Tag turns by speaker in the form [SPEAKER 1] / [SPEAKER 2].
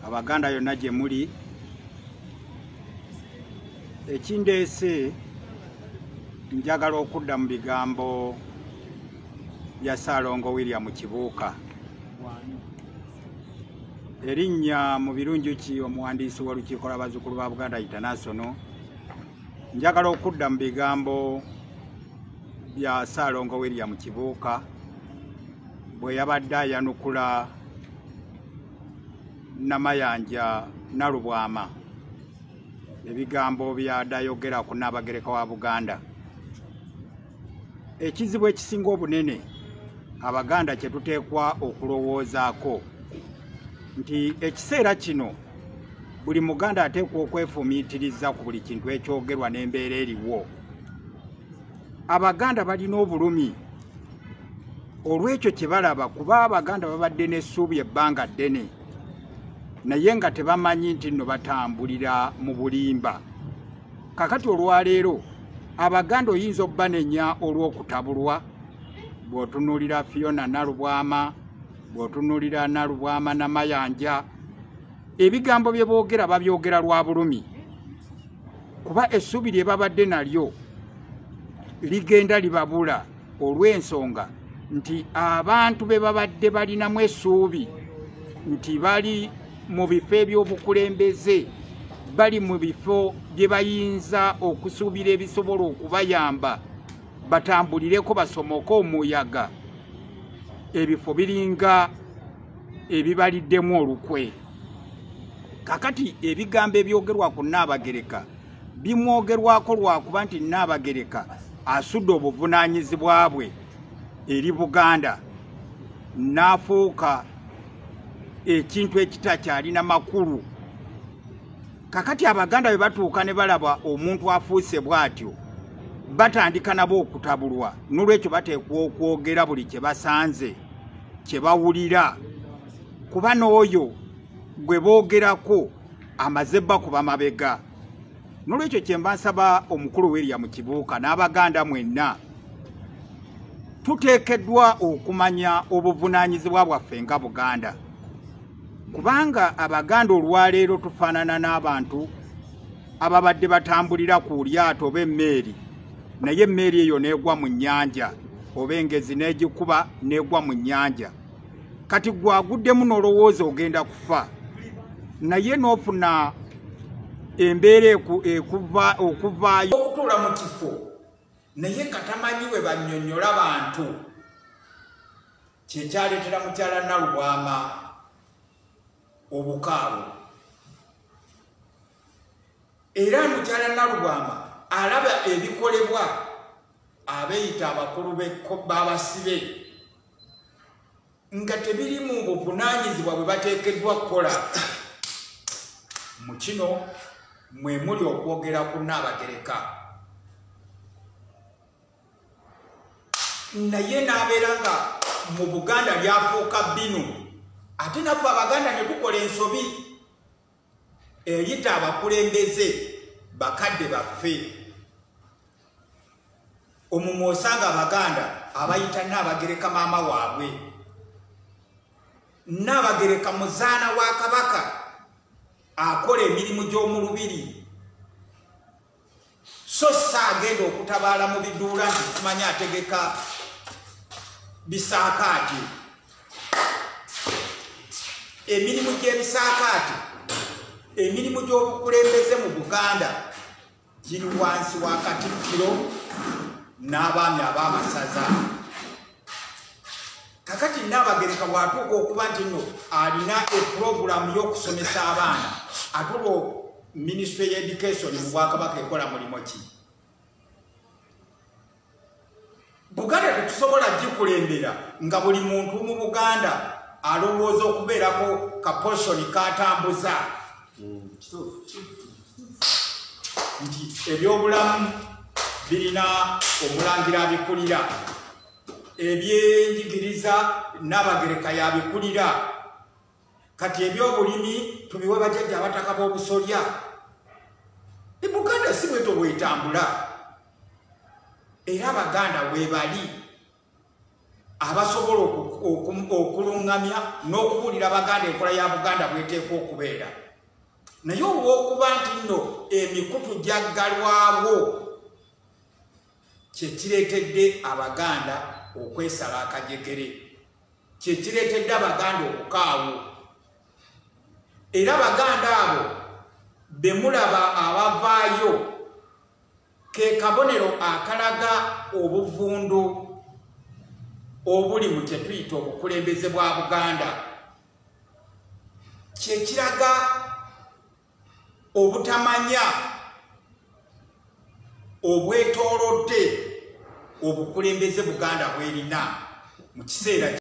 [SPEAKER 1] Abaganda yonna gye muli, ekindeese njagala okudda mu bigambo bya Ssaalongo William Kibuuka. Erinnya mu birungi omuwandiisi w'olukiiko lw'abazzukulu ba Buganda International, njagala okudda mu bigambo bya Ssaalongo William Kibuuka bwe yabadde ayanukula Namayanja Nalubwama, ebigambo by'adayogera ku Nnaabagereka wa Buganda. Ekizibu ekisinga obunene Abaganda kye tuteekwa okulowoozaako nti ekiseera kino buli Muganda ateekwa okwefumiitiriza ku buli kintu ekyogerwa n'embeera eriwo. Abaganda balina obulumi olw'ekyo kye balaba, kuba Abaganda babadde n'essuubi ebbanga ddene naye nga tebamanyi nti nno batambulira mu bulimba. Kakati olwaleero Abaganda oyinza obbanenya olw'okutabulwa. Bw'otunuulira Fiona Nalubwama, bw'otunuulira Nalubwama Namayanja, ebigambo bye boogera babyogera lwa bulumi, kuba essuubi lye babadde nalyo ligenda libabula olw'ensonga nti abantu be babadde balinamu essuubi nti bali mu bifo eby'obukulembeze, bali mu bifo bye bayinza okusuubira ebisobola okubayamba batambulireko basomoke omuyaga, ebifo biringa ebibaliddemu olukwe. Kakati ebigambo ebyogerwa ku Nnaabagereka bimwogerwako lwakuba nti Nnaabagereka asudde obuvunaanyizibwa bwe eri Buganda n'afuuka ekintu ekitakyalina makulu. Kakati Abaganda bwe batuuka ne balaba omuntu afuuse bw'atyo batandika nabo okutabulwa, n'olwekyo bateekwa okwogera buli kye basanze, kye bawulira, kuba n'oyo gwe boogerako amaze bakuba mabega. N'olwekyo kye mba nsaba omukulu William Kibuuka n'Abaganda mwenna, tuteekeddwa okumanya obuvunaanyizibwa bwaffe nga Buganda, kubanga Abaganda olwaleero tufaanana n'abantu ababadde batambulira ku lyato oba emmeeri, naye emmeeri eyo n'egwa mu nnyanja, oba engezi n'egikuba n'egwa mu nnyanja. Kati gwaguddemu n'olowooza ogenda kufa, naye n'ofuna embeera okuvaayo okutuula mu kifo naye katamanyi bwe bannyonnyola bantu. Kyekyaleetera mukyala Nalubwama obukaalu. Era mukyala Nalubwama alaba ebikolebwa abeeyita abakulu b'abasibe nga tebiri mu buvunaanyizibwa bwe bateekeddwa kukola. Mu kino mwe muli okwogera ku Nnaabagereka, naye n'abeera nga mu Buganda lyafuuka binu. Ate naffe Abaganda ne tukola ensobi eyita abakulembeze bakadde baffe. Omumwe osanga Abaganda abayita Nnaabagereka maama waabwe, Nnaabagereka muzaana wa Kabaka akola emirimu gy'omu lubiri, so saagenda okutabaala mu biduula nti tumanyi ategeka bisaakaati. Emirimu gy'ebisaakaati, emirimu gy'obukulembeze mu Buganda giri wansi wa Katikkiro n'abaami ab'amasaza. Kakati Nnaabagereka bw'atuuka okuba nti nno alina epulogulaamu y'okusomesa abaana, atulo Ministry of Education mu Bwakabaka ekola mulimo ki? Buganda tetusobola gikulembera nga buli muntu mu Buganda alowooza okubeerako kaposhoni katambuza nti ebyobulamu birina omulangira abikulira, ebyenjigiriza Nnaabagereka yabikulira, kati ebyobulimi tubiwe bajjajja abataka b'obusolya. Buganda si bweto bwetambula. Era Abaganda we bali abasobola okulungamya n'okubuulira Abaganda enkola ya Buganda bweteekwa okubeera. Naye olw'okuba nti nno emikutu gyaggalwawo kyekireetedde Abaganda okwesala akajegere, kyekireetedde Abaganda okukaawo. Era Abaganda abo be mulaba abavaayo ke kabonero akalaga obuvundu obuli mu kye tuyita obukulembeze bwa Buganda, kyekiraga obutamanya obwetoolodde obukulembeze Buganda bwerina mu kiseera